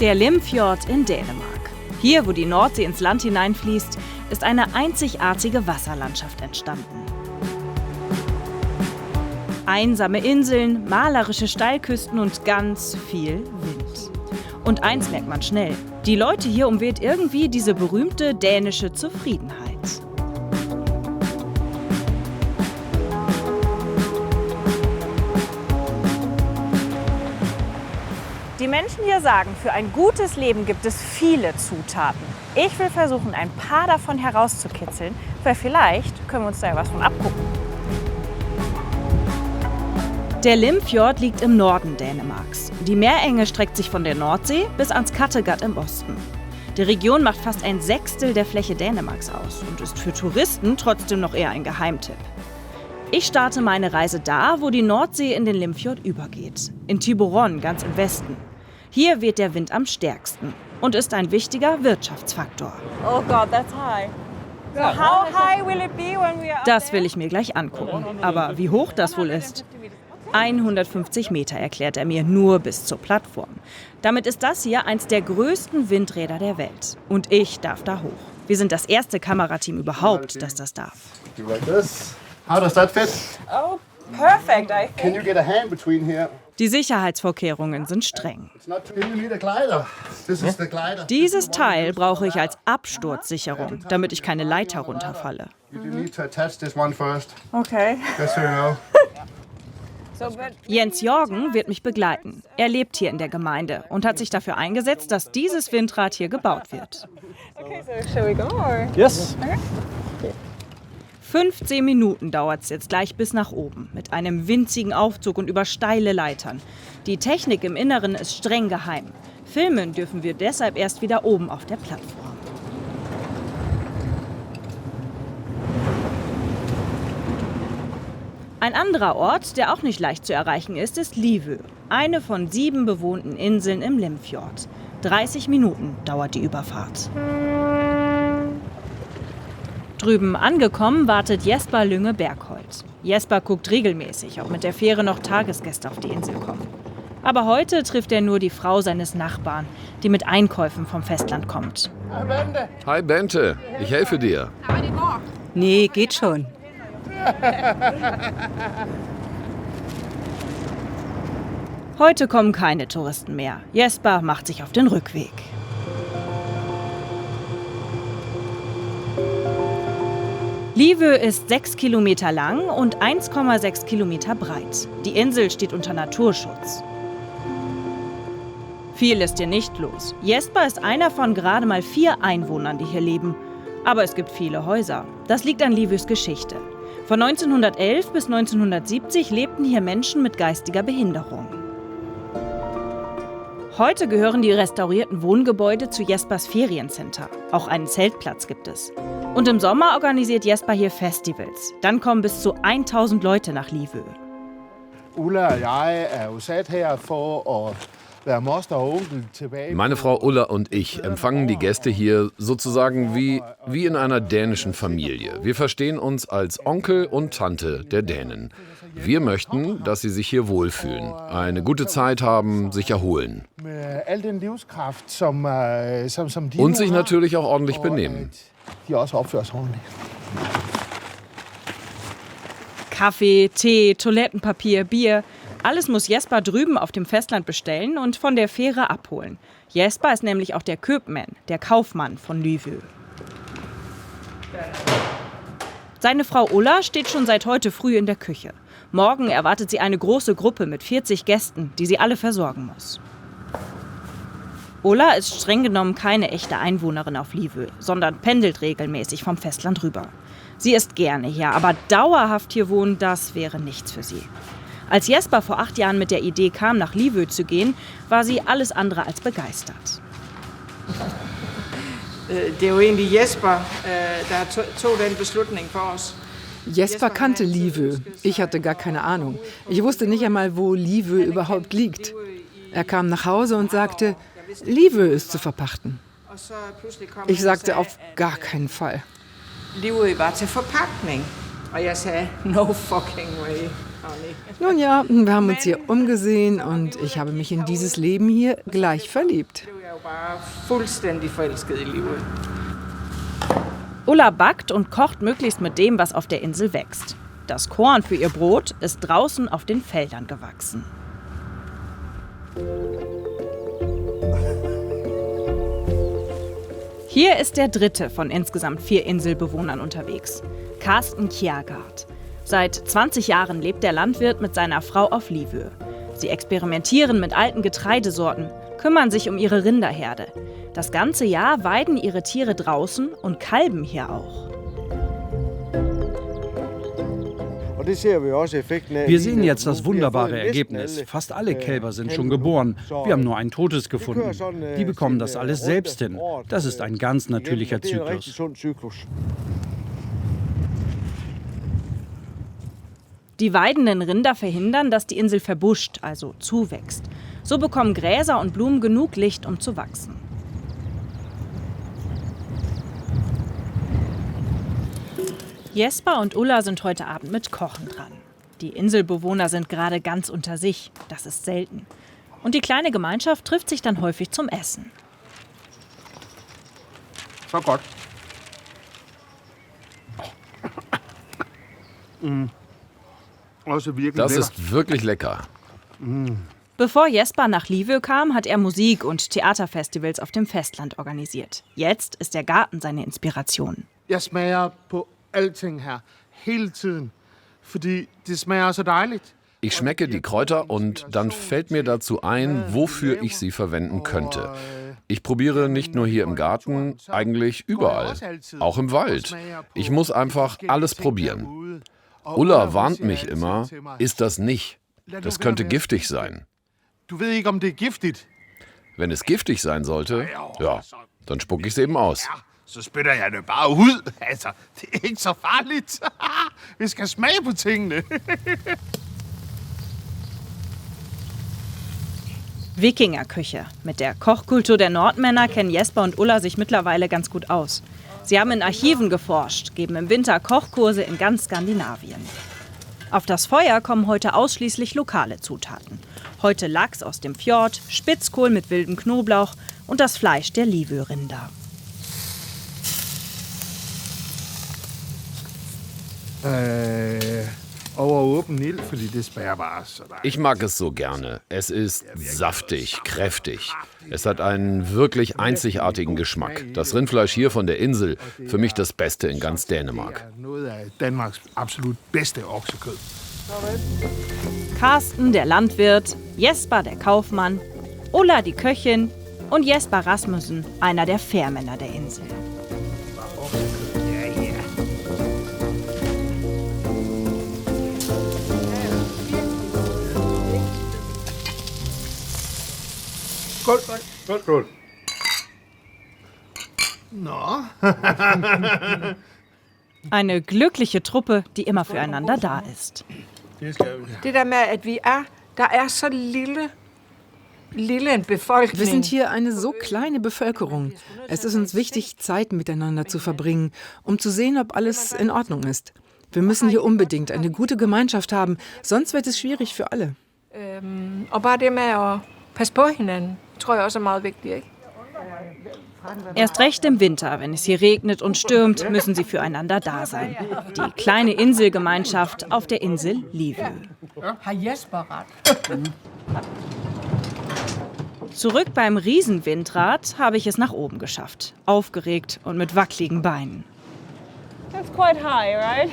Der Limfjord in Dänemark. Hier, wo die Nordsee ins Land hineinfließt, ist eine einzigartige Wasserlandschaft entstanden. Einsame Inseln, malerische Steilküsten und ganz viel Wind. Und eins merkt man schnell: Die Leute hier umweht irgendwie diese berühmte dänische Zufriedenheit. Die Menschen hier sagen, für ein gutes Leben gibt es viele Zutaten. Ich will versuchen, ein paar davon herauszukitzeln, weil vielleicht können wir uns da ja was von abgucken. Der Limfjord liegt im Norden Dänemarks. Die Meerenge streckt sich von der Nordsee bis ans Kattegat im Osten. Die Region macht fast ein Sechstel der Fläche Dänemarks aus und ist für Touristen trotzdem noch eher ein Geheimtipp. Ich starte meine Reise da, wo die Nordsee in den Limfjord übergeht. In Thyborøn, ganz im Westen. Hier weht der Wind am stärksten und ist ein wichtiger Wirtschaftsfaktor. Oh God, that's high. So how high will it be when we are up Das there? will ich mir gleich angucken. Aber wie hoch das wohl ist? 150 Meter, erklärt er mir, nur bis zur Plattform. Damit ist das hier eins der größten Windräder der Welt. Und ich darf da hoch. Wir sind das erste Kamerateam überhaupt, das das darf. You like this? How does that fit? Oh, perfect, I think. Can you get a hand between here? Die Sicherheitsvorkehrungen sind streng. It's not too. You need a glider. This is the glider. Dieses Teil brauche ich als Absturzsicherung, damit ich keine Leiter runterfalle. You do need to attach this one first, Okay. just so you know. So, but Jens Jorgen wird mich begleiten. Er lebt hier in der Gemeinde und hat sich dafür eingesetzt, dass dieses Windrad hier gebaut wird. okay, so shall we go or? Yes. 15 Minuten dauert es jetzt gleich bis nach oben, mit einem winzigen Aufzug und über steile Leitern. Die Technik im Inneren ist streng geheim. Filmen dürfen wir deshalb erst wieder oben auf der Plattform. Ein anderer Ort, der auch nicht leicht zu erreichen ist Livø. Eine von 7 bewohnten Inseln im Limfjord. 30 Minuten dauert die Überfahrt. Drüben angekommen wartet Jesper Lynge Bergholt. Jesper guckt regelmäßig, ob mit der Fähre noch Tagesgäste auf die Insel kommen. Aber heute trifft er nur die Frau seines Nachbarn, die mit Einkäufen vom Festland kommt. Hi Bente, ich helfe dir. Nee, geht schon. Heute kommen keine Touristen mehr. Jesper macht sich auf den Rückweg. Livø ist 6 Kilometer lang und 1,6 Kilometer breit. Die Insel steht unter Naturschutz. Viel ist hier nicht los. Jesper ist einer von gerade mal 4 Einwohnern, die hier leben. Aber es gibt viele Häuser. Das liegt an Livøs Geschichte. Von 1911 bis 1970 lebten hier Menschen mit geistiger Behinderung. Heute gehören die restaurierten Wohngebäude zu Jespers Feriencenter. Auch einen Zeltplatz gibt es. Und im Sommer organisiert Jesper hier Festivals. Dann kommen bis zu 1000 Leute nach Livø. Ulla og jeg er jo sat her for at være moster og onkel tilbage. Meine Frau Ulla und ich empfangen die Gäste hier sozusagen wie in einer dänischen Familie. Wir verstehen uns als Onkel und Tante der Dänen. Wir möchten, dass sie sich hier wohlfühlen, eine gute Zeit haben, sich erholen. Med al den livskraft, som de Und nu sich har, natürlich auch ordentlich og benehmen. at de også opfører sig ordentligt. Kaffee, Tee, Toilettenpapier, Bier. Alles muss Jesper drüben auf dem Festland bestellen und von der Fähre abholen. Jesper ist nämlich auch der Köpmann, der Kaufmann von Livø. Seine Frau Ulla steht schon seit heute früh in der Küche. Morgen erwartet sie eine große Gruppe mit 40 Gästen, die sie alle versorgen muss. Ulla ist streng genommen keine echte Einwohnerin auf Livø, sondern pendelt regelmäßig vom Festland rüber. Sie ist gerne hier, aber dauerhaft hier wohnen, das wäre nichts für sie. Als Jesper vor 8 Jahren mit der Idee kam, nach Livø zu gehen, war sie alles andere als begeistert. Det er jo egentlig Jesper, der tog den beslutning for os. Jesper kannte Livø. Ich hatte gar keine Ahnung. Ich wusste nicht einmal, wo Livø überhaupt liegt. Er kam nach Hause und sagte, Livø ist zu verpachten. Ich sagte auf gar keinen Fall. Livø var til forpagtning. Og jeg sagde, no fucking way. Nun ja, wir haben uns hier umgesehen und ich habe mich in dieses Leben hier gleich verliebt. Fuldstændig forelsket i Livø. Ulla backt und kocht möglichst mit dem, was auf der Insel wächst. Das Korn für ihr Brot ist draußen auf den Feldern gewachsen. Hier ist der dritte von insgesamt 4 Inselbewohnern unterwegs, Carsten Kjærgaard. Seit 20 Jahren lebt der Landwirt mit seiner Frau auf Livø. Sie experimentieren mit alten Getreidesorten, kümmern sich um ihre Rinderherde. Das ganze Jahr weiden ihre Tiere draußen und kalben hier auch. Wir sehen jetzt das wunderbare Ergebnis. Fast alle Kälber sind schon geboren. Wir haben nur ein totes gefunden. Die bekommen das alles selbst hin. Das ist ein ganz natürlicher Zyklus. Die weidenden Rinder verhindern, dass die Insel verbuscht, also zuwächst. So bekommen Gräser und Blumen genug Licht, um zu wachsen. Jesper und Ulla sind heute Abend mit Kochen dran. Die Inselbewohner sind gerade ganz unter sich. Das ist selten. Und die kleine Gemeinschaft trifft sich dann häufig zum Essen. Så godt. Das ist wirklich lecker. Bevor Jesper nach Livø kam, hat er Musik- und Theaterfestivals auf dem Festland organisiert. Jetzt ist der Garten seine Inspiration. Jeg smager på alting her, hele tiden, fordi det smager så dejligt. Ich schmecke die Kräuter und dann fällt mir dazu ein, wofür ich sie verwenden könnte. Ich probiere nicht nur hier im Garten, eigentlich überall, auch im Wald. Ich muss einfach alles probieren. Ulla warnt mich immer, isst das nicht. Das könnte giftig sein. Du ved ikke, om det er giftigt. Wenn es giftig sein sollte, ja, dann spucke ich es eben aus. Så spytter jeg det bare ud. Altså, det er ikke så farligt. Vi skal smage på tingene. Wikingerküche. Mit der Kochkultur der Nordmänner kennen Jesper und Ulla sich mittlerweile ganz gut aus. Sie haben in Archiven geforscht, geben im Winter Kochkurse in ganz Skandinavien. Auf das Feuer kommen heute ausschließlich lokale Zutaten. Heute Lachs aus dem Fjord, Spitzkohl mit wildem Knoblauch und das Fleisch der Livø-Rinder. Over åben ild, fordi det smager bare så dejligt. Ich mag es so gerne. Es ist saftig, kräftig. Es hat einen wirklich einzigartigen Geschmack. Das Rindfleisch hier von der Insel, für mich das Beste in ganz Dänemark. Noget af Danmarks absolut bedste oksekød. Carsten, der Landwirt, Jesper, der Kaufmann, Ulla, die Köchin und Jesper Rasmussen, einer der Fährmänner der Insel. Skål. Nå. Eine glückliche Truppe, die immer füreinander da ist. Det der med, at der er så lille en befolkning. Wir sind hier eine so kleine Bevölkerung. Es ist uns wichtig, Zeit miteinander zu verbringen, um zu sehen, ob alles in Ordnung ist. Wir müssen hier unbedingt eine gute Gemeinschaft haben, sonst wird es schwierig für alle. Og bare det med at passe på hinanden, tror jeg også er meget vigtigt, ikke? Erst recht im Winter, wenn es hier regnet und stürmt, müssen sie füreinander da sein. Die kleine Inselgemeinschaft auf der Insel Livø. Har Jesper ret? Zurück beim Riesenwindrad habe ich es nach oben geschafft. Aufgeregt und mit wackeligen Beinen. That's quite high, right?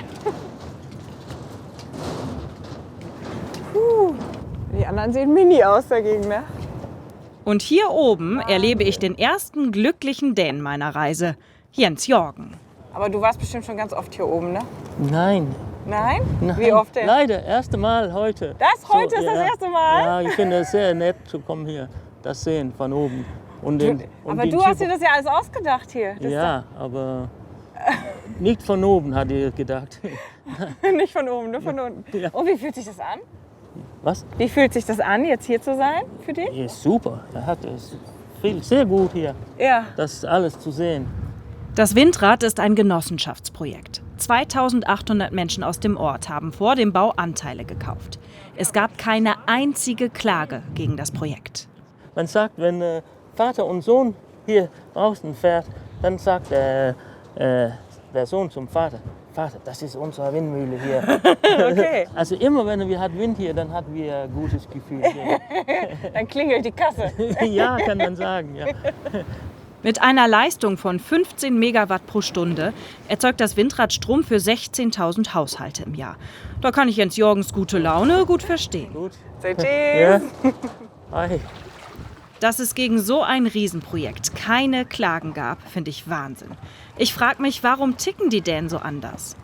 Die anderen sehen mini aus dagegen, ne? Und hier oben erlebe ich den ersten glücklichen Dänen meiner Reise, Jens Jorgen. Aber du warst bestimmt schon ganz oft hier oben, ne? Nein. Nein? Nein. Wie oft denn? Leider, erste Mal heute. Heute ist das erste Mal? Ja, ich finde es sehr nett zu kommen hier, das sehen von oben. Aber du hast dir das ja alles ausgedacht hier. Ja, aber nicht von oben, hat ihr gedacht. Nicht von oben, nur von unten. Ja. Und wie fühlt sich das an? Was? Wie fühlt sich das an, jetzt hier zu sein für dich? Ja, super, er hat es sehr gut hier, Ja. das alles zu sehen. Das Windrad ist ein Genossenschaftsprojekt. 2800 Menschen aus dem Ort haben vor dem Bau Anteile gekauft. Es gab keine einzige Klage gegen das Projekt. Man sagt, wenn Vater und Sohn hier draußen fährt, dann sagt der Sohn zum Vater, Vater, das ist unsere Windmühle hier. Okay. Also immer wenn wir hat Wind hier, dann hatten wir ein gutes Gefühl hier. Dann klingelt die Kasse. Ja, kann man sagen, ja. Mit einer Leistung von 15 Megawatt pro Stunde erzeugt das Windrad Strom für 16.000 Haushalte im Jahr. Da kann ich Jens Jorgens gute Laune gut verstehen. Gut. Say cheese. Ja. Hi. Dass es gegen so ein Riesenprojekt keine Klagen gab, finde ich Wahnsinn. Ich frage mich, warum ticken die Dänen so anders?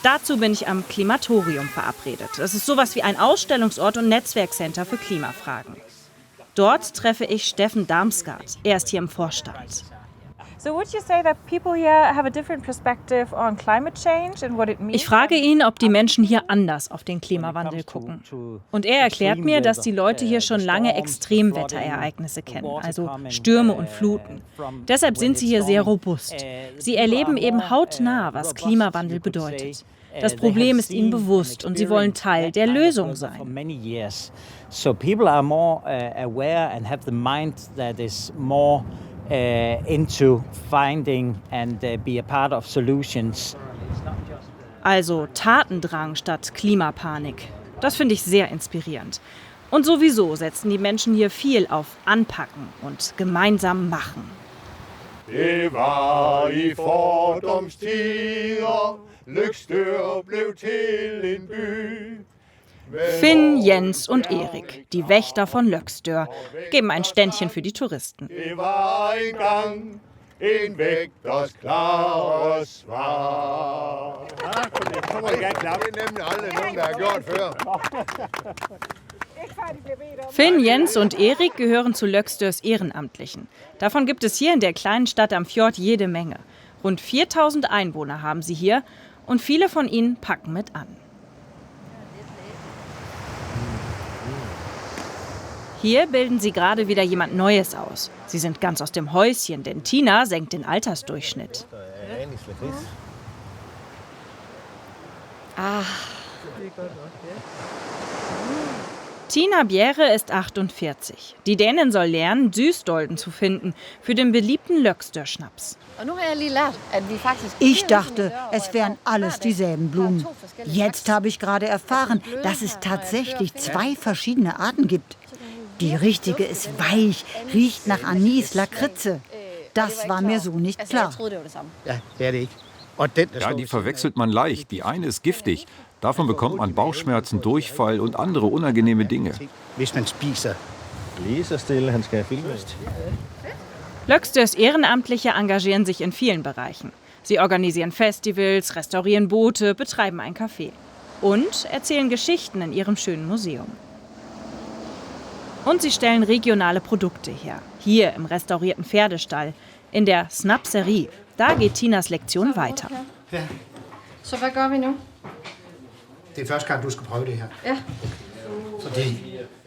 Dazu bin ich am Klimatorium verabredet. Das ist sowas wie ein Ausstellungsort und Netzwerkcenter für Klimafragen. Dort treffe ich Steffen Damsgaard. Er ist hier im Vorstand. So would you say that people here have a different perspective on climate change and what it means? Ich frage ihn, ob die Menschen hier anders auf den Klimawandel gucken. Und er erklärt mir, dass die Leute hier schon lange Extremwetterereignisse kennen, also Stürme und Fluten. Deshalb sind sie hier sehr robust. Sie erleben eben hautnah, was Klimawandel bedeutet. Das Problem ist ihnen bewusst und sie wollen Teil der Lösung sein. So people are more aware and have the mind that is more into finding and be a part of solutions. Also Tatendrang statt Klimapanik. Das finde ich sehr inspirierend. Und sowieso setzen die Menschen hier viel auf Anpacken und gemeinsam machen. Det var I fordomstider, Løgstør blev til en by. Finn, Jens und Erik, die Wächter von Løgstør, geben ein Ständchen für die Touristen. Det var engang en vægters klare svar. Det kommer ikke klappe. Det er nemlig aldrig nogen, der har gjort før. Finn, Jens und Erik gehören zu Løgstörs Ehrenamtlichen. Davon gibt es hier in der kleinen Stadt am Fjord jede Menge. Rund 4000 Einwohner haben sie hier und viele von ihnen packen mit an. Hier bilden sie gerade wieder jemand Neues aus. Sie sind ganz aus dem Häuschen, denn Tina senkt den Altersdurchschnitt. Tina Bjerre ist 48. Die Dänin soll lernen, Süßdolden zu finden für den beliebten Løgstør-Schnaps. Ich dachte, es wären alles dieselben Blumen. Jetzt habe ich gerade erfahren, dass es tatsächlich 2 verschiedene Arten gibt. Die richtige ist weich, riecht nach Anis, Lakritze. Das war mir so nicht klar. Ja, die verwechselt man leicht. Die eine ist giftig. Davon bekommt man Bauchschmerzen, Durchfall und andere unangenehme Dinge. Løgstörs Ehrenamtliche engagieren sich in vielen Bereichen. Sie organisieren Festivals, restaurieren Boote, betreiben ein Café und erzählen Geschichten in ihrem schönen Museum. Und sie stellen regionale Produkte her. Hier im restaurierten Pferdestall, in der Snapserie. Da geht Tinas Lektion weiter. So, was gør vi nu? Det er første gang, du skal prøve det her. Ja.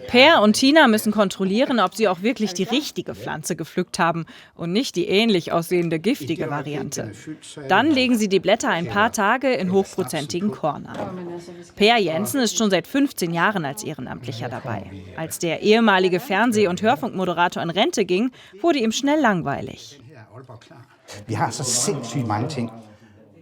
Per und Tina müssen kontrollieren, ob sie auch wirklich die richtige Pflanze gepflückt haben und nicht die ähnlich aussehende giftige Variante. Dann legen sie die Blätter ein paar Tage in hochprozentigen Korn an. Per Jensen ist schon seit 15 Jahren als Ehrenamtlicher dabei. Als der ehemalige Fernseh- und Hörfunkmoderator in Rente ging, wurde ihm schnell langweilig.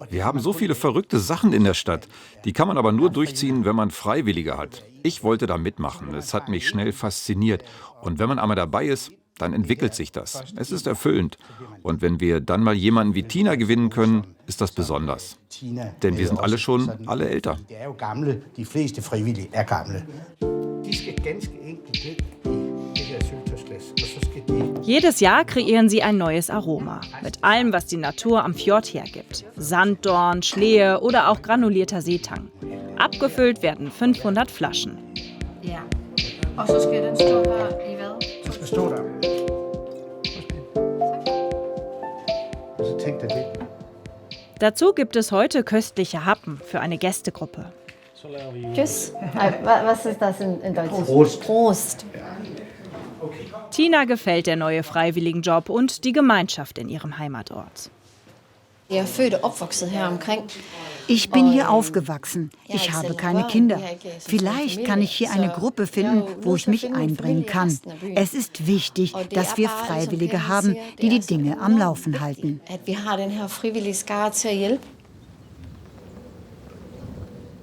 Wir haben so viele verrückte Sachen in der Stadt. Die kann man aber nur durchziehen, wenn man Freiwillige hat. Ich wollte da mitmachen. Es hat mich schnell fasziniert. Und wenn man einmal dabei ist, dann entwickelt sich das. Es ist erfüllend. Und wenn wir dann mal jemanden wie Tina gewinnen können, ist das besonders. Denn wir sind alle schon alle älter. Jedes Jahr kreieren sie ein neues Aroma. Mit allem, was die Natur am Fjord hergibt. Sanddorn, Schlehe oder auch granulierter Seetang. Abgefüllt werden 500 Flaschen. Ja. Og så skal den stå her i hvad? Den skal stå der. Og så tænk dig det. Dazu gibt es heute köstliche Happen für eine Gästegruppe. Tschüss. Was ist das in Deutsch? Prost. Prost. Tina gefällt der neue Freiwilligenjob und die Gemeinschaft in ihrem Heimatort. Ich bin hier aufgewachsen. Ich habe keine Kinder. Vielleicht kann ich hier eine Gruppe finden, wo ich mich einbringen kann. Es ist wichtig, dass wir Freiwillige haben, die die Dinge am Laufen halten.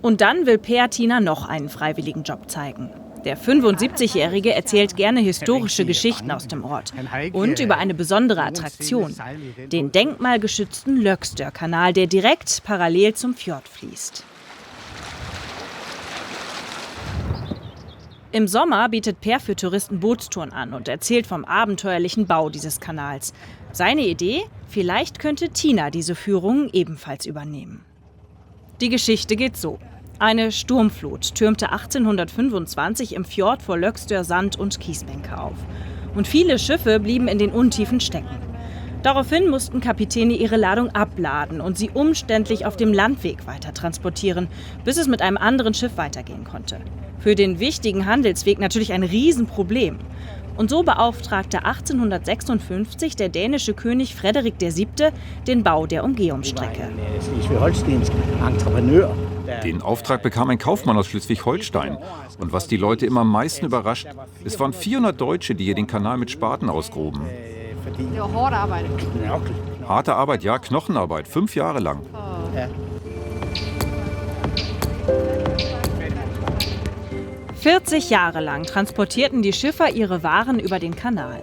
Und dann will Per Tina noch einen freiwilligen Job zeigen. Der 75-Jährige erzählt gerne historische Geschichten aus dem Ort und über eine besondere Attraktion, den denkmalgeschützten Løgstør-Kanal, der direkt parallel zum Fjord fließt. Im Sommer bietet Per für Touristen Bootstouren an und erzählt vom abenteuerlichen Bau dieses Kanals. Seine Idee? Vielleicht könnte Tina diese Führung ebenfalls übernehmen. Die Geschichte geht so. Eine Sturmflut türmte 1825 im Fjord vor Løgstør Sand- und Kiesbänke auf. Und viele Schiffe blieben in den Untiefen stecken. Daraufhin mussten Kapitäne ihre Ladung abladen und sie umständlich auf dem Landweg weiter transportieren, bis es mit einem anderen Schiff weitergehen konnte. Für den wichtigen Handelsweg natürlich ein Riesenproblem. Und so beauftragte 1856 der dänische König Frederik VII. Den Bau der Umgehungsstrecke. Den Auftrag bekam ein Kaufmann aus Schleswig-Holstein. Und was die Leute immer am meisten überrascht, es waren 400 Deutsche, die hier den Kanal mit Spaten ausgruben. Harte Arbeit, ja, Knochenarbeit, 5 Jahre lang. Ja. 40 Jahre lang transportierten die Schiffer ihre Waren über den Kanal.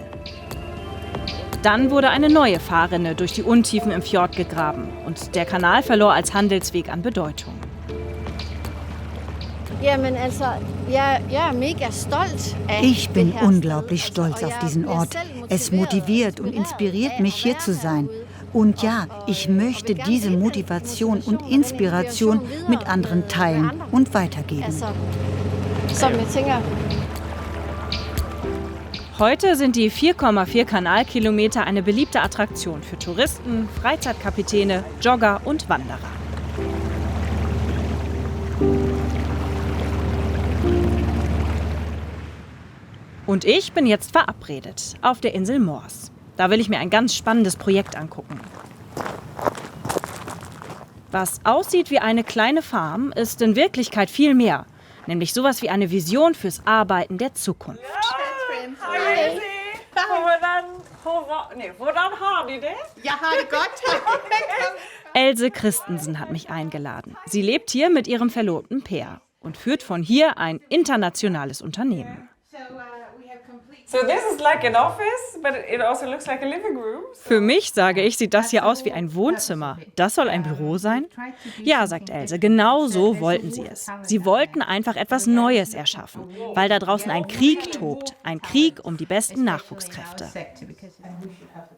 Dann wurde eine neue Fahrrinne durch die Untiefen im Fjord gegraben und der Kanal verlor als Handelsweg an Bedeutung. Ich bin unglaublich stolz auf diesen Ort. Es motiviert und inspiriert mich, hier zu sein. Und ja, ich möchte diese Motivation und Inspiration mit anderen teilen und weitergeben. Heute sind die 4,4 Kanalkilometer eine beliebte Attraktion für Touristen, Freizeitkapitäne, Jogger und Wanderer. Und ich bin jetzt verabredet auf der Insel Mors. Da will ich mir ein ganz spannendes Projekt angucken. Was aussieht wie eine kleine Farm, ist in Wirklichkeit viel mehr. Nämlich sowas wie eine Vision fürs Arbeiten der Zukunft. Else Christensen hat mich eingeladen. Sie lebt hier mit ihrem Verlobten Per und führt von hier ein internationales Unternehmen. Für mich, sage ich, sieht das hier aus wie ein Wohnzimmer. Das soll ein Büro sein? Ja, sagt Else, genau so wollten sie es. Sie wollten einfach etwas Neues erschaffen, weil da draußen ein Krieg tobt. Ein Krieg um die besten Nachwuchskräfte.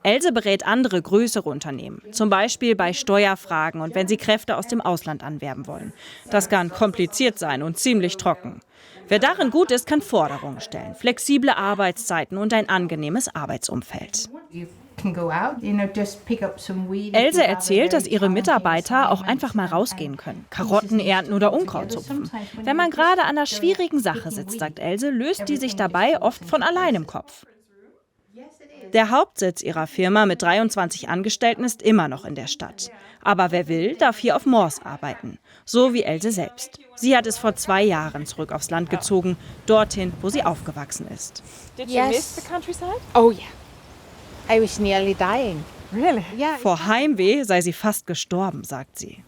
Else berät andere größere Unternehmen, zum Beispiel bei Steuerfragen und wenn sie Kräfte aus dem Ausland anwerben wollen. Das kann kompliziert sein und ziemlich trocken. Wer darin gut ist, kann Forderungen stellen, flexible Arbeitszeiten und ein angenehmes Arbeitsumfeld. Else erzählt, dass ihre Mitarbeiter auch einfach mal rausgehen können, Karotten ernten oder Unkraut zupfen. Wenn man gerade an einer schwierigen Sache sitzt, sagt Else, löst die sich dabei oft von allein im Kopf. Der Hauptsitz ihrer Firma mit 23 Angestellten ist immer noch in der Stadt. Aber wer will, darf hier auf Mors arbeiten. So wie Else selbst. Sie hat es vor 2 Jahren zurück aufs Land gezogen, dorthin, wo sie aufgewachsen ist. Did you miss the countryside? Oh yeah. I was nearly dying. Really? Vor Heimweh sei sie fast gestorben, sagt sie.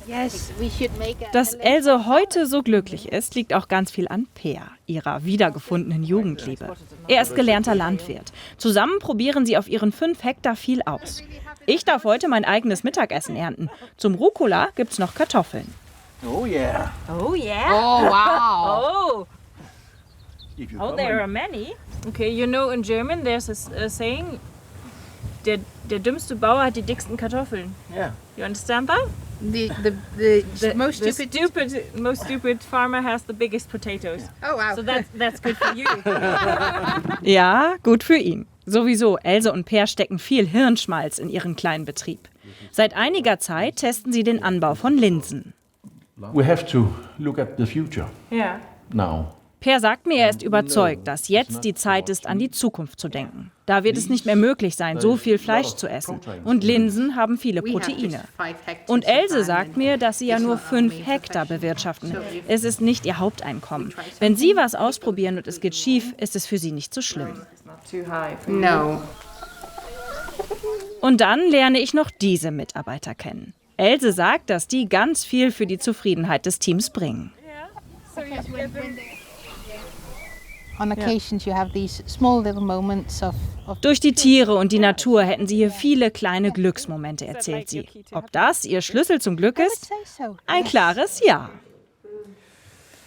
Yes, we should make Dass Else heute so glücklich ist, liegt auch ganz viel an Per, ihrer wiedergefundenen Jugendliebe. Er ist gelernter Landwirt. Zusammen probieren sie auf ihren 5 Hektar viel aus. Ich darf heute mein eigenes Mittagessen ernten. Zum Rucola gibt's noch Kartoffeln. Oh yeah. Oh yeah. Oh wow. Oh, there are many. Okay, you know in German there's a saying, der dümmste Bauer hat die dicksten Kartoffeln. Yeah. You understand that? The most most stupid farmer has the biggest potatoes. Oh wow. So that's good for you. Ja, gut für ihn. Sowieso, Else und Per stecken viel Hirnschmalz in ihren kleinen Betrieb. Seit einiger Zeit testen sie den Anbau von Linsen. We have to look at the future Yeah. now. Per sagt mir, er ist überzeugt, dass jetzt die Zeit ist, an die Zukunft zu denken. Da wird es nicht mehr möglich sein, so viel Fleisch zu essen. Und Linsen haben viele Proteine. Und Else sagt mir, dass sie ja nur 5 Hektar bewirtschaften. Es ist nicht ihr Haupteinkommen. Wenn sie was ausprobieren und es geht schief, ist es für sie nicht so schlimm. No. Und dann lerne ich noch diese Mitarbeiter kennen. Else sagt, dass die ganz viel für die Zufriedenheit des Teams bringen. Durch die Tiere und die Natur hätten sie hier viele kleine Glücksmomente, erzählt sie. Ob das ihr Schlüssel zum Glück ist? Ein klares Ja.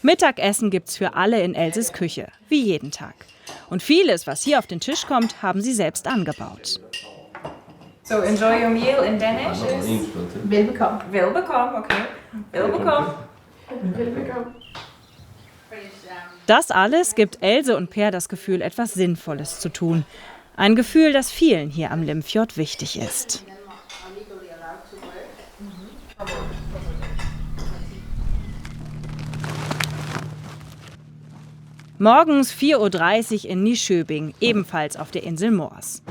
Mittagessen gibt's für alle in Elses Küche, wie jeden Tag. Und vieles, was hier auf den Tisch kommt, haben sie selbst angebaut. So enjoy your meal in Danish is velbekomme. Velbekomme, okay. Velbekomme. Velbekomme. Das alles gibt Else und Per das Gefühl, etwas Sinnvolles zu tun. Ein Gefühl, das vielen hier am Limfjord wichtig ist. Morgens 4:30 Uhr in Nyköping, ebenfalls auf der Insel Moers.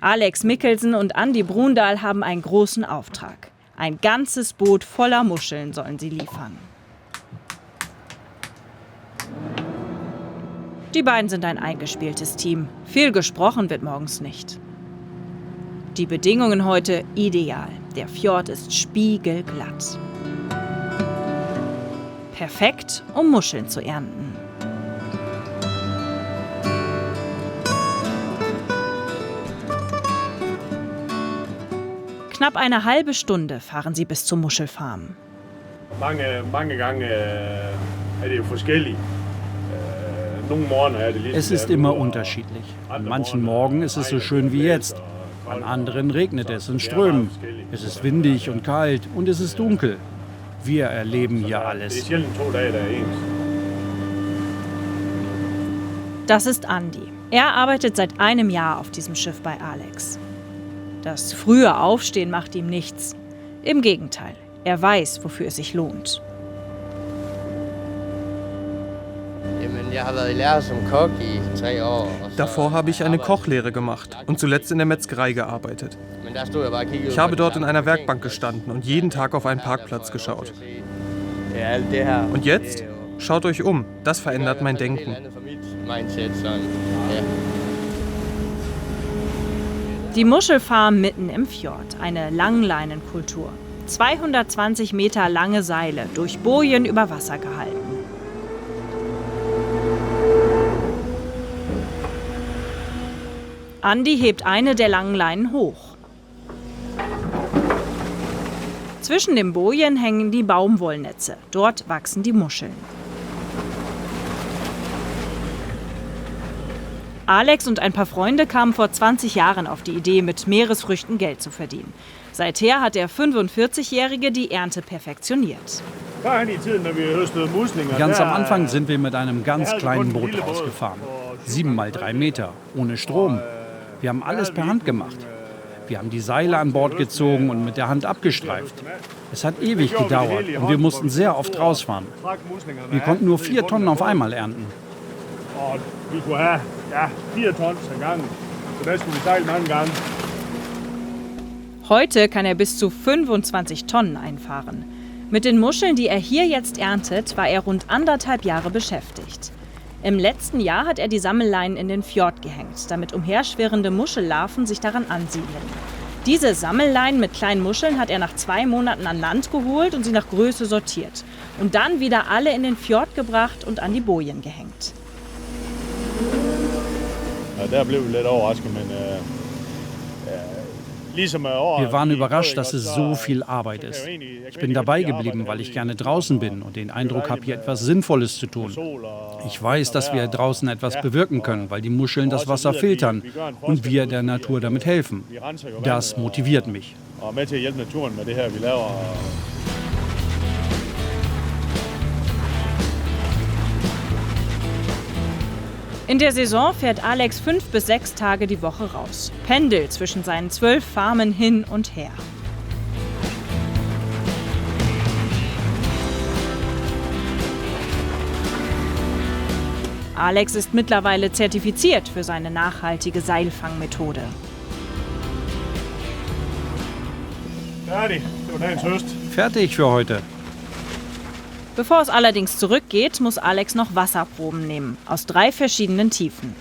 Alex Mikkelsen und Andi Brundahl haben einen großen Auftrag. Ein ganzes Boot voller Muscheln sollen sie liefern. Die beiden sind ein eingespieltes Team. Viel gesprochen wird morgens nicht. Die Bedingungen heute ideal. Der Fjord ist spiegelglatt. Perfekt, um Muscheln zu ernten. Knapp eine halbe Stunde fahren sie bis zur Muschelfarm. Mange gange er det jo forskelligt. Es ist immer unterschiedlich. An manchen Morgen ist es so schön wie jetzt. An anderen regnet es in Strömen. Es ist windig und kalt und es ist dunkel. Wir erleben hier alles. Das ist Andi. Er arbeitet seit einem Jahr auf diesem Schiff bei Alex. Das frühe Aufstehen macht ihm nichts. Im Gegenteil, er weiß, wofür es sich lohnt. Davor habe ich eine Kochlehre gemacht und zuletzt in der Metzgerei gearbeitet. Ich habe dort in einer Werkbank gestanden und jeden Tag auf einen Parkplatz geschaut. Und jetzt? Schaut euch um, das verändert mein Denken. Die Muschelfarm mitten im Fjord, eine Langleinenkultur. 220 Meter lange Seile, durch Bojen über Wasser gehalten. Andi hebt eine der langen Leinen hoch. Zwischen den Bojen hängen die Baumwollnetze. Dort wachsen die Muscheln. Alex und ein paar Freunde kamen vor 20 Jahren auf die Idee, mit Meeresfrüchten Geld zu verdienen. Seither hat der 45-Jährige die Ernte perfektioniert. Ganz am Anfang sind wir mit einem ganz kleinen Boot rausgefahren. 7 mal 3 Meter, ohne Strom. Wir haben alles per Hand gemacht. Wir haben die Seile an Bord gezogen und mit der Hand abgestreift. Es hat ewig gedauert und wir mussten sehr oft rausfahren. Wir konnten nur 4 Tonnen auf einmal ernten. Heute kann er bis zu 25 Tonnen einfahren. Mit den Muscheln, die er hier jetzt erntet, war er rund 1,5 Jahre beschäftigt. Im letzten Jahr hat er die Sammelleinen in den Fjord gehängt, damit umherschwirrende Muschellarven sich daran ansiedeln. Diese Sammelleinen mit kleinen Muscheln hat er nach 2 Monaten an Land geholt und sie nach Größe sortiert. Und dann wieder alle in den Fjord gebracht und an die Bojen gehängt. Wir waren überrascht, dass es so viel Arbeit ist. Ich bin dabei geblieben, weil ich gerne draußen bin und den Eindruck habe, hier etwas Sinnvolles zu tun. Ich weiß, dass wir draußen etwas bewirken können, weil die Muscheln das Wasser filtern und wir der Natur damit helfen. Das motiviert mich. In der Saison fährt Alex 5 bis 6 Tage die Woche raus. Pendelt zwischen seinen 12 Farmen hin und her. Alex ist mittlerweile zertifiziert für seine nachhaltige Seilfangmethode. Fertig für heute. Bevor es allerdings zurückgeht, muss Alex noch Wasserproben nehmen, aus 3 verschiedenen Tiefen.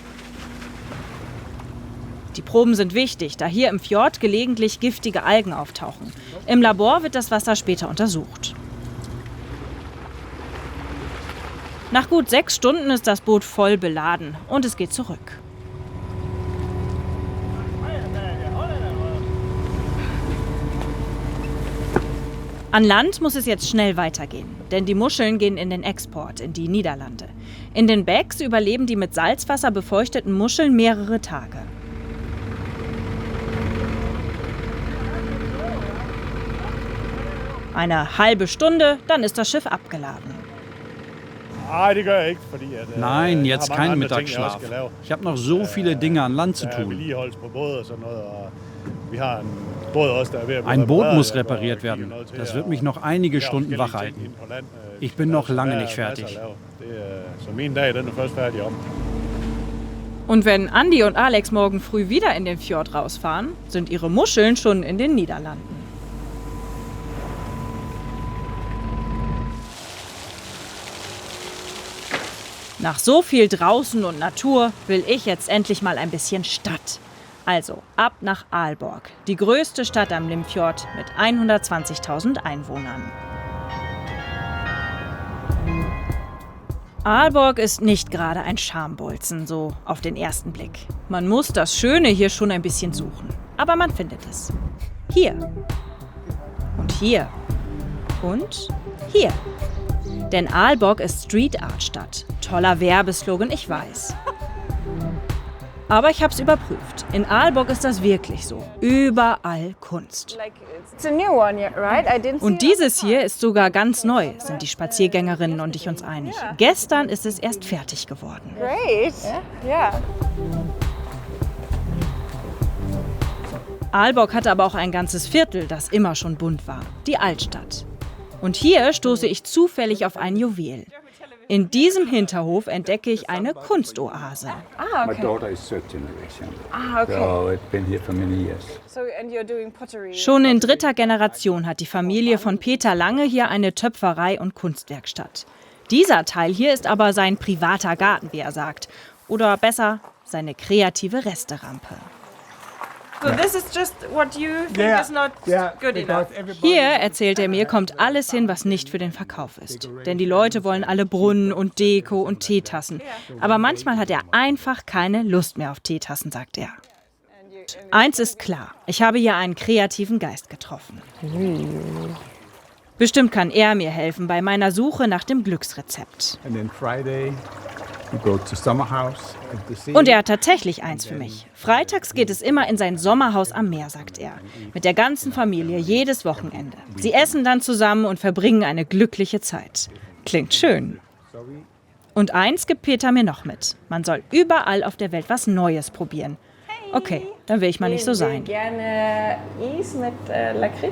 Die Proben sind wichtig, da hier im Fjord gelegentlich giftige Algen auftauchen. Im Labor wird das Wasser später untersucht. Nach gut 6 Stunden ist das Boot voll beladen und es geht zurück. An Land muss es jetzt schnell weitergehen, denn die Muscheln gehen in den Export in die Niederlande. In den Bags überleben die mit Salzwasser befeuchteten Muscheln mehrere Tage. Eine halbe Stunde, dann ist das Schiff abgeladen. Nein, jetzt kein Mittagsschlaf. Ich habe noch so viele Dinge an Land zu tun. Ein Boot muss repariert werden. Das wird mich noch einige Stunden wach halten. Ich bin noch lange nicht fertig. Und wenn Andi und Alex morgen früh wieder in den Fjord rausfahren, sind ihre Muscheln schon in den Niederlanden. Nach so viel draußen und Natur will ich jetzt endlich mal ein bisschen Stadt. Also ab nach Aalborg, die größte Stadt am Limfjord mit 120.000 Einwohnern. Aalborg ist nicht gerade ein Schambolzen, so auf den ersten Blick. Man muss das Schöne hier schon ein bisschen suchen, aber man findet es. Hier. Und hier. Und hier. Denn Aalborg ist Street-Art-Stadt. Toller Werbeslogan, ich weiß. Aber ich habe es überprüft. In Aalborg ist das wirklich so. Überall Kunst. Und dieses hier ist sogar ganz neu, sind die Spaziergängerinnen und ich uns einig. Gestern ist es erst fertig geworden. Aalborg hatte aber auch ein ganzes Viertel, das immer schon bunt war. Die Altstadt. Und hier stoße ich zufällig auf ein Juwel. In diesem Hinterhof entdecke ich eine Kunstoase. Schon in 3. Generation hat die Familie von Peter Lange hier eine Töpferei und Kunstwerkstatt. Dieser Teil hier ist aber sein privater Garten, wie er sagt. Oder besser, seine kreative Resterampe. Hier, erzählt er mir, kommt alles hin, was nicht für den Verkauf ist. Denn die Leute wollen alle Brunnen und Deko und Teetassen. Aber manchmal hat er einfach keine Lust mehr auf Teetassen, sagt er. Eins ist klar, ich habe hier einen kreativen Geist getroffen. Bestimmt kann er mir helfen bei meiner Suche nach dem Glücksrezept. Und er hat tatsächlich eins für mich. Freitags geht es immer in sein Sommerhaus am Meer, sagt er. Mit der ganzen Familie, jedes Wochenende. Sie essen dann zusammen und verbringen eine glückliche Zeit. Klingt schön. Und eins gibt Peter mir noch mit. Man soll überall auf der Welt was Neues probieren. Okay, dann will ich mal nicht so sein. Gerne Eis mit Lakritz.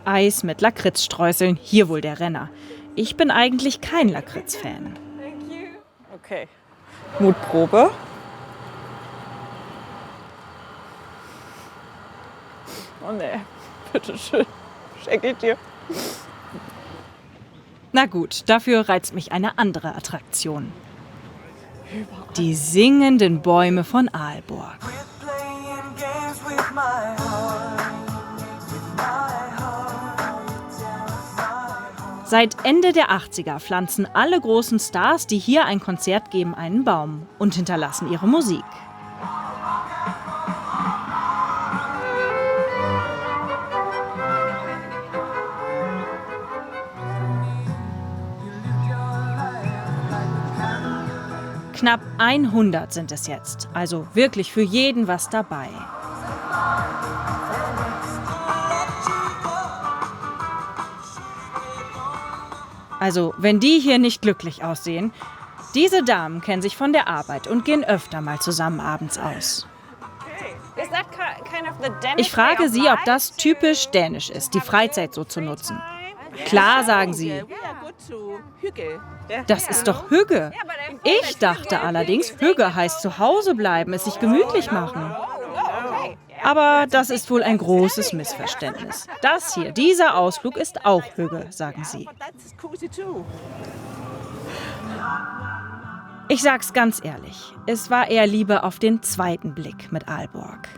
Eis mit Lakritzstreuseln, hier wohl der Renner. Ich bin eigentlich kein Lakritz-Fan. Okay. Mutprobe. Oh ne, bitteschön. Schenke ich dir. Na gut, dafür reizt mich eine andere Attraktion. Die singenden Bäume von Aalborg. Seit Ende der 80er pflanzen alle großen Stars, die hier ein Konzert geben, einen Baum und hinterlassen ihre Musik. Knapp 100 sind es jetzt, also wirklich für jeden was dabei. Also, wenn die hier nicht glücklich aussehen, diese Damen kennen sich von der Arbeit und gehen öfter mal zusammen abends aus. Ich frage sie, ob das typisch dänisch ist, die Freizeit so zu nutzen. Klar, sagen sie. Das ist doch Hügge. Ich dachte allerdings, Hügge heißt zu Hause bleiben, es sich gemütlich machen. Aber das ist wohl ein großes Missverständnis. Das hier, dieser Ausflug ist auch Hügge, sagen sie. Ich sag's ganz ehrlich, es war eher Liebe auf den zweiten Blick mit Aalborg.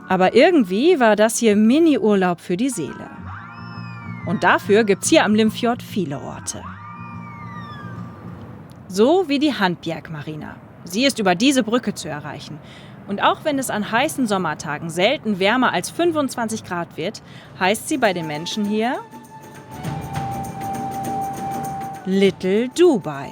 Aber irgendwie war das hier Mini-Urlaub für die Seele. Und dafür gibt's hier am Limfjord viele Orte. So wie die Handbjerg-Marina. Sie ist über diese Brücke zu erreichen. Und auch wenn es an heißen Sommertagen selten wärmer als 25 Grad wird, heißt sie bei den Menschen hier Little Dubai.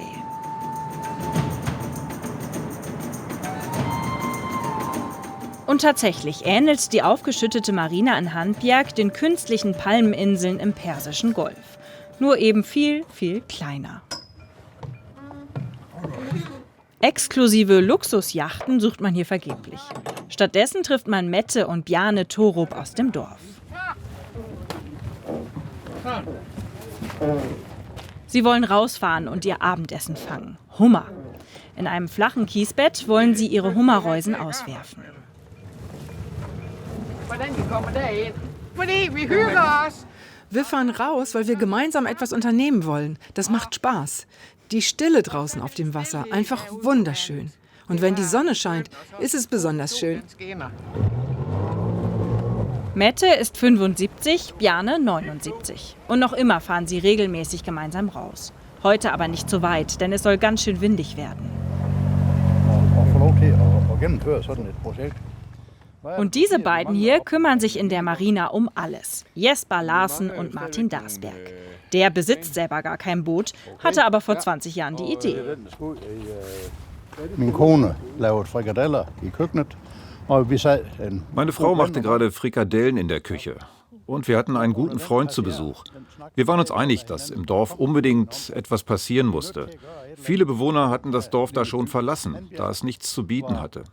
Und tatsächlich ähnelt die aufgeschüttete Marina in Handbjerg den künstlichen Palmeninseln im Persischen Golf. Nur eben viel, viel kleiner. Exklusive Luxusjachten sucht man hier vergeblich. Stattdessen trifft man Mette und Bjarne Torup aus dem Dorf. Sie wollen rausfahren und ihr Abendessen fangen. Hummer. In einem flachen Kiesbett wollen sie ihre Hummerreusen auswerfen. Wir fahren raus, weil wir gemeinsam etwas unternehmen wollen. Das macht Spaß. Die Stille draußen auf dem Wasser, einfach wunderschön. Und wenn die Sonne scheint, ist es besonders schön. Mette ist 75, Bjarne 79. Und noch immer fahren sie regelmäßig gemeinsam raus. Heute aber nicht so weit, denn es soll ganz schön windig werden. Und diese beiden hier kümmern sich in der Marina um alles. Jesper Larsen und Martin Darsberg. Der besitzt selber gar kein Boot, hatte aber vor 20 Jahren die Idee. Meine Frau machte gerade Frikadellen in der Küche. Und wir hatten einen guten Freund zu Besuch. Wir waren uns einig, dass im Dorf unbedingt etwas passieren musste. Viele Bewohner hatten das Dorf da schon verlassen, da es nichts zu bieten hatte.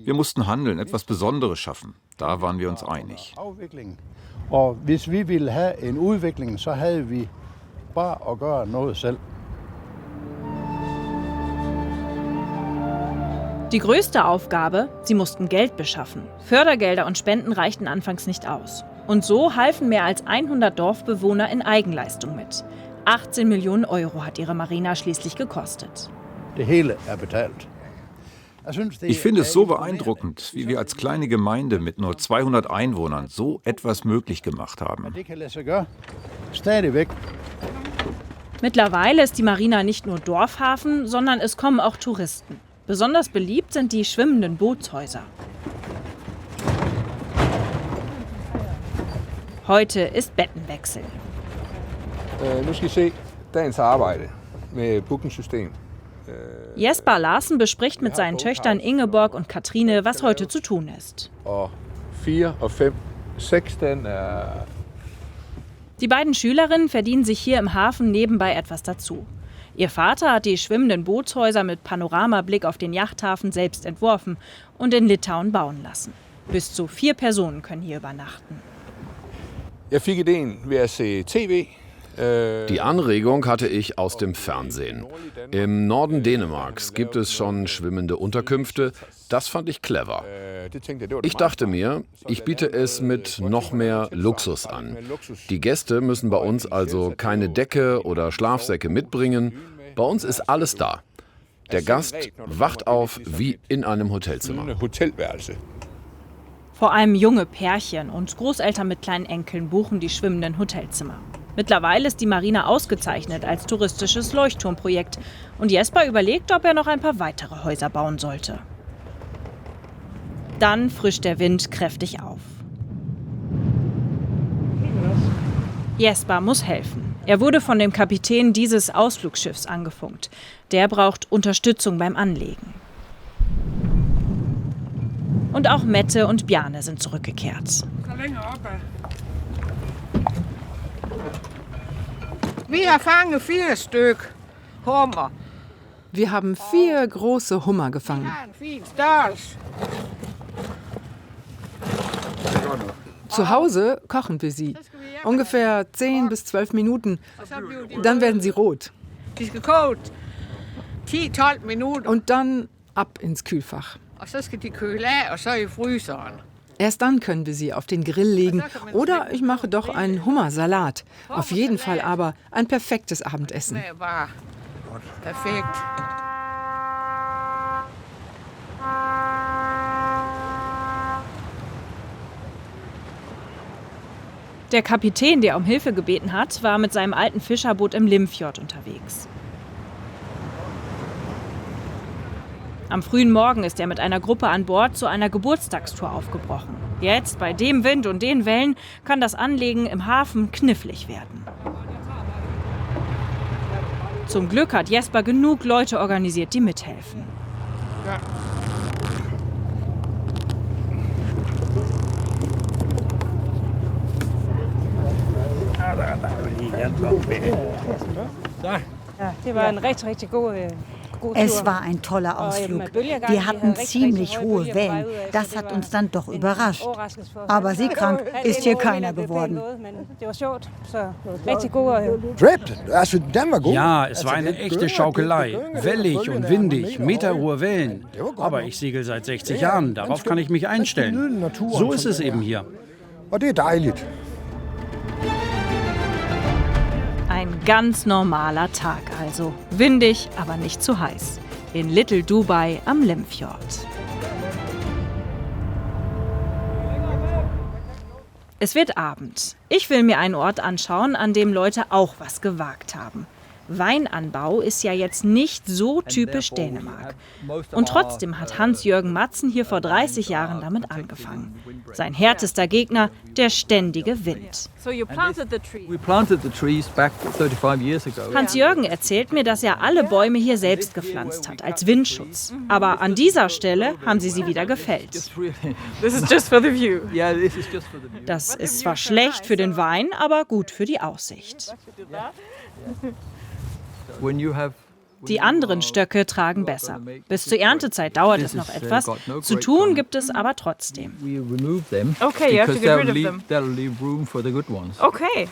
Wir mussten handeln, etwas Besonderes schaffen. Da waren wir uns einig. Og hvis vi ville have en udvikling, så havde vi bare at gøre noget selv. Die größte Aufgabe, sie mussten Geld beschaffen. Fördergelder und Spenden reichten anfangs nicht aus. Und so halfen mehr als 100 Dorfbewohner in Eigenleistung mit. 18 Millionen Euro hat ihre Marina schließlich gekostet. Det hele betalt. Ich finde es so beeindruckend, wie wir als kleine Gemeinde mit nur 200 Einwohnern so etwas möglich gemacht haben. Mittlerweile ist die Marina nicht nur Dorfhafen, sondern es kommen auch Touristen. Besonders beliebt sind die schwimmenden Bootshäuser. Heute ist Bettenwechsel. Nu skal I se dagens arbejde med bookingsystem. Jesper Larsen bespricht mit seinen Töchtern Ingeborg und Katrine, was heute zu tun ist. 4 og 5, 6, Die beiden Schülerinnen verdienen sich hier im Hafen nebenbei etwas dazu. Ihr Vater hat die schwimmenden Bootshäuser mit Panoramablick auf den Yachthafen selbst entworfen und in Litauen bauen lassen. Bis zu 4 Personen können hier übernachten. Jeg fik ideen ved at se TV. Die Anregung hatte ich aus dem Fernsehen. Im Norden Dänemarks gibt es schon schwimmende Unterkünfte. Das fand ich clever. Ich dachte mir, ich biete es mit noch mehr Luxus an. Die Gäste müssen bei uns also keine Decke oder Schlafsäcke mitbringen. Bei uns ist alles da. Der Gast wacht auf wie in einem Hotelzimmer. Vor allem junge Pärchen und Großeltern mit kleinen Enkeln buchen die schwimmenden Hotelzimmer. Mittlerweile ist die Marina ausgezeichnet als touristisches Leuchtturmprojekt. Und Jesper überlegt, ob er noch ein paar weitere Häuser bauen sollte. Dann frischt der Wind kräftig auf. Jesper muss helfen. Er wurde von dem Kapitän dieses Ausflugsschiffs angefunkt. Der braucht Unterstützung beim Anlegen. Und auch Mette und Bjarne sind zurückgekehrt. Wir fangen 4 Stück Hummer. Wir haben 4 große Hummer gefangen. Zu Hause kochen wir sie. Ungefähr 10 bis 12 Minuten. Dann werden sie rot. De skal koge 10-12 minutter. Und dann ab ins Kühlfach. Og så skal de køle af, og så i fryseren. Erst dann können wir sie auf den Grill legen. Oder ich mache doch einen Hummersalat. Auf jeden Fall aber ein perfektes Abendessen. Det var perfekt. Der Kapitän, der um Hilfe gebeten hat, war mit seinem alten Fischerboot im Limfjord unterwegs. Am frühen Morgen ist er mit einer Gruppe an Bord zu einer Geburtstagstour aufgebrochen. Jetzt, bei dem Wind und den Wellen, kann das Anlegen im Hafen knifflig werden. Zum Glück hat Jesper genug Leute organisiert, die mithelfen. Ja. Ja, det var en rigtig, rigtig god Es war ein toller Ausflug. Wir hatten ziemlich hohe Wellen. Das hat uns dann doch überrascht. Aber seekrank ist hier keiner geworden. Ja, es war eine echte Schaukelei. Wellig und windig, meterhohe Wellen. Aber ich segel seit 60 Jahren, darauf kann ich mich einstellen. So ist es eben hier. Ein ganz normaler Tag also. Windig, aber nicht zu heiß. In Little Dubai am Limfjord. Es wird Abend. Ich will mir einen Ort anschauen, an dem Leute auch was gewagt haben. Weinanbau ist ja jetzt nicht so typisch Dänemark. Und trotzdem hat Hans-Jürgen Madsen hier vor 30 Jahren damit angefangen. Sein härtester Gegner, der ständige Wind. Hans-Jürgen erzählt mir, dass er alle Bäume hier selbst gepflanzt hat, als Windschutz. Aber an dieser Stelle haben sie wieder gefällt. Das ist zwar schlecht für den Wein, aber gut für die Aussicht. Die anderen Stöcke tragen besser. Bis zur Erntezeit dauert es noch etwas. Zu tun gibt es aber trotzdem. Okay, you have to get rid of them. Okay.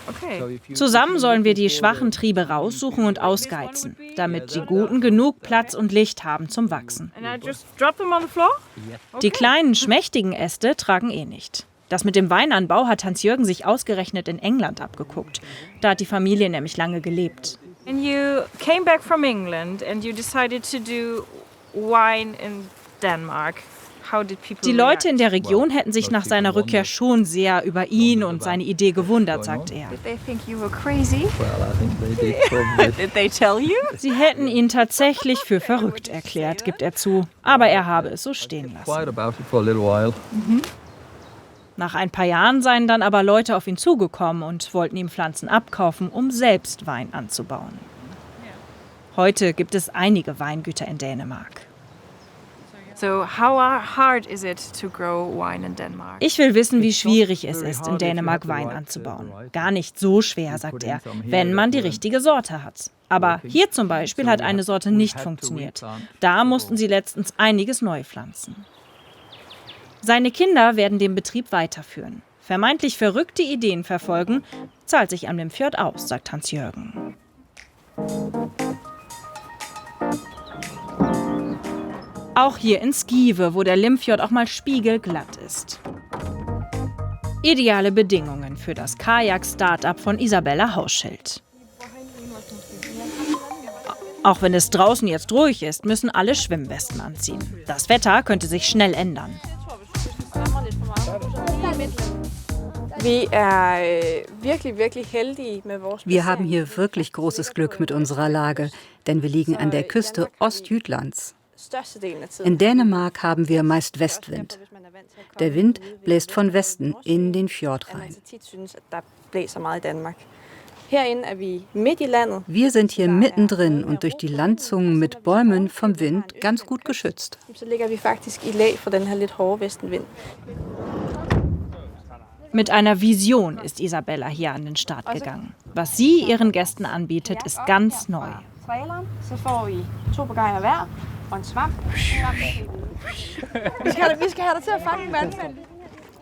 Zusammen sollen wir die schwachen Triebe raussuchen und ausgeizen, damit die guten genug Platz und Licht haben zum Wachsen. And I just drop them on the floor? Die kleinen, schmächtigen Äste tragen eh nicht. Das mit dem Weinanbau hat Hans-Jürgen sich ausgerechnet in England abgeguckt. Da hat die Familie nämlich lange gelebt. And you came back from England and you decided to do wine in Denmark. How did people Die Leute in der Region hätten sich nach seiner Rückkehr schon sehr über ihn und seine Idee gewundert, sagt er. Did they think you were crazy? Did they tell you? Sie hätten ihn tatsächlich für verrückt erklärt, gibt er zu. Aber er habe es so stehen lassen. Nach ein paar Jahren seien dann aber Leute auf ihn zugekommen und wollten ihm Pflanzen abkaufen, um selbst Wein anzubauen. Heute gibt es einige Weingüter in Dänemark. So how hard is it to grow wine in Denmark? Ich will wissen, wie schwierig es ist, in Dänemark Wein anzubauen. Gar nicht so schwer, sagt er, wenn man die richtige Sorte hat. Aber hier zum Beispiel hat eine Sorte nicht funktioniert. Da mussten sie letztens einiges neu pflanzen. Seine Kinder werden den Betrieb weiterführen. Vermeintlich verrückte Ideen verfolgen, zahlt sich am Limfjord aus, sagt Hans-Jürgen. Auch hier in Skive, wo der Limfjord auch mal spiegelglatt ist. Ideale Bedingungen für das Kajak-Startup von Isabella Hauschild. Auch wenn es draußen jetzt ruhig ist, müssen alle Schwimmwesten anziehen. Das Wetter könnte sich schnell ändern. Wir haben hier wirklich großes Glück mit unserer Lage, denn wir liegen an der Küste Ostjütlands. In Dänemark haben wir meist Westwind. Der Wind bläst von Westen in den Fjord rein. Wir sind hier mittendrin und durch die Landzungen mit Bäumen vom Wind ganz gut geschützt. Mit einer Vision ist Isabella hier an den Start gegangen. Was sie ihren Gästen anbietet, ist ganz neu.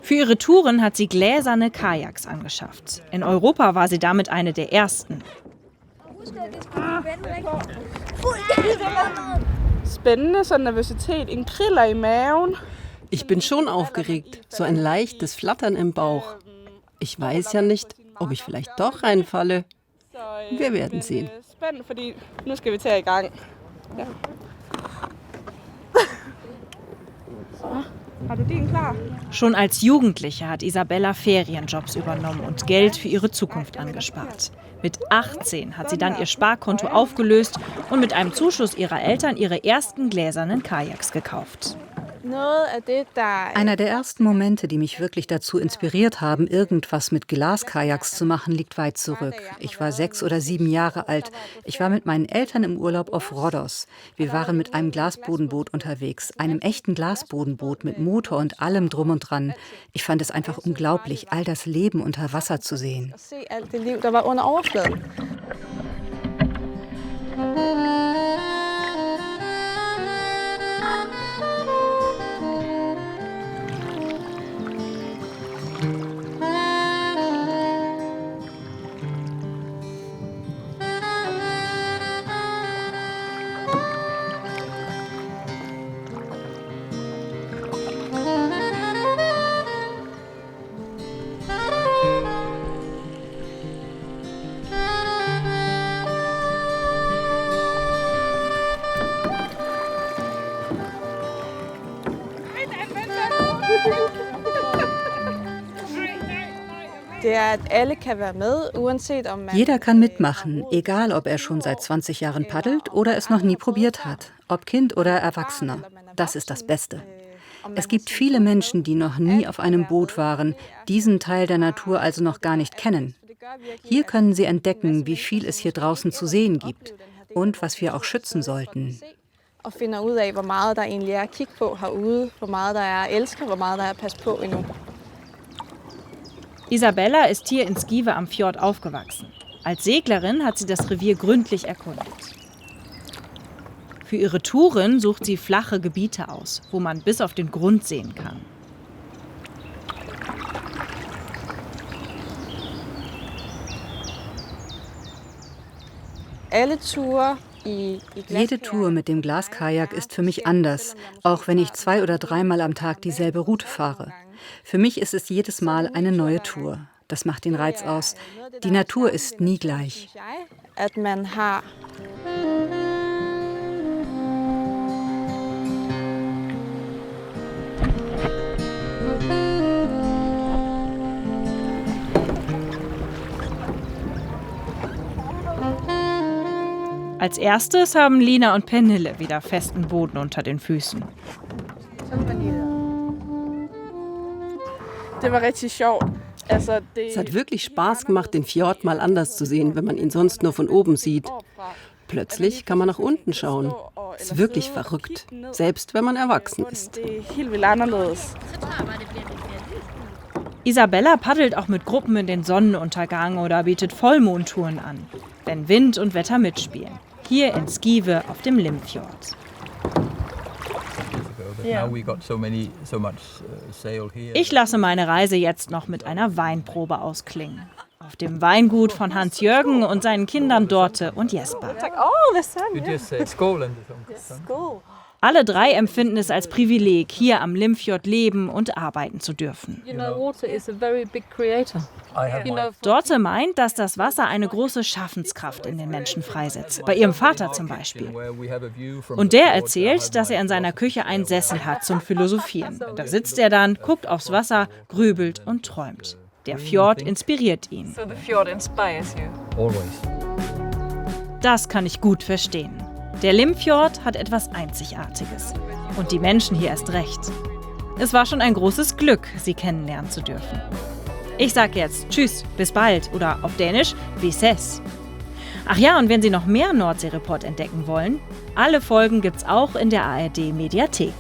Für ihre Touren hat sie gläserne Kajaks angeschafft. In Europa war sie damit eine der ersten. Ich bin schon aufgeregt, so ein leichtes Flattern im Bauch. Ich weiß ja nicht, ob ich vielleicht doch reinfalle. Wir werden sehen. Schon als Jugendliche hat Isabella Ferienjobs übernommen und Geld für ihre Zukunft angespart. Mit 18 hat sie dann ihr Sparkonto aufgelöst und mit einem Zuschuss ihrer Eltern ihre ersten gläsernen Kajaks gekauft. Einer der ersten Momente, die mich wirklich dazu inspiriert haben, irgendwas mit Glaskajaks zu machen, liegt weit zurück. Ich war 6 oder 7 Jahre alt. Ich war mit meinen Eltern im Urlaub auf Rhodos. Wir waren mit einem Glasbodenboot unterwegs, einem echten Glasbodenboot mit Motor und allem drum und dran. Ich fand es einfach unglaublich, all das Leben unter Wasser zu sehen. Jeder kann mitmachen, egal ob er schon seit 20 Jahren paddelt oder es noch nie probiert hat. Ob Kind oder Erwachsener. Das ist das Beste. Es gibt viele Menschen, die noch nie auf einem Boot waren, diesen Teil der Natur also noch gar nicht kennen. Hier können sie entdecken, wie viel es hier draußen zu sehen gibt und was wir auch schützen sollten. Og finder ud af, hvor meget der egentlig er at kigge på herude, hvor meget der er at elske, hvor meget der er at passe på endnu. Isabella ist hier in Skive am Fjord aufgewachsen. Als Seglerin hat sie das Revier gründlich erkundet. Für ihre Touren sucht sie flache Gebiete aus, wo man bis auf den Grund sehen kann. Jede Tour mit dem Glaskajak ist für mich anders, auch wenn ich 2 oder 3 Mal am Tag dieselbe Route fahre. Für mich ist es jedes Mal eine neue Tour. Das macht den Reiz aus. Die Natur ist nie gleich. Als erstes haben Lina und Pernille wieder festen Boden unter den Füßen. Es hat wirklich Spaß gemacht, den Fjord mal anders zu sehen, wenn man ihn sonst nur von oben sieht. Plötzlich kann man nach unten schauen. Ist wirklich verrückt, selbst wenn man erwachsen ist. Isabella paddelt auch mit Gruppen in den Sonnenuntergang oder bietet Vollmondtouren an, wenn Wind und Wetter mitspielen. Hier in Skive auf dem Limfjord. Ich lasse meine Reise jetzt noch mit einer Weinprobe ausklingen. Auf dem Weingut von Hans-Jürgen und seinen Kindern Dorte und Jesper. Alle 3 empfinden es als Privileg, hier am Limfjord leben und arbeiten zu dürfen. Dorte meint, dass das Wasser eine große Schaffenskraft in den Menschen freisetzt. Bei ihrem Vater zum Beispiel. Und der erzählt, dass er in seiner Küche einen Sessel hat zum Philosophieren. Da sitzt er dann, guckt aufs Wasser, grübelt und träumt. Der Fjord inspiriert ihn. Das kann ich gut verstehen. Der Limfjord hat etwas Einzigartiges. Und die Menschen hier erst recht. Es war schon ein großes Glück, sie kennenlernen zu dürfen. Ich sag jetzt Tschüss, bis bald oder auf Dänisch Vi ses. Ach ja, und wenn Sie noch mehr Nordsee-Report entdecken wollen, alle Folgen gibt's auch in der ARD-Mediathek.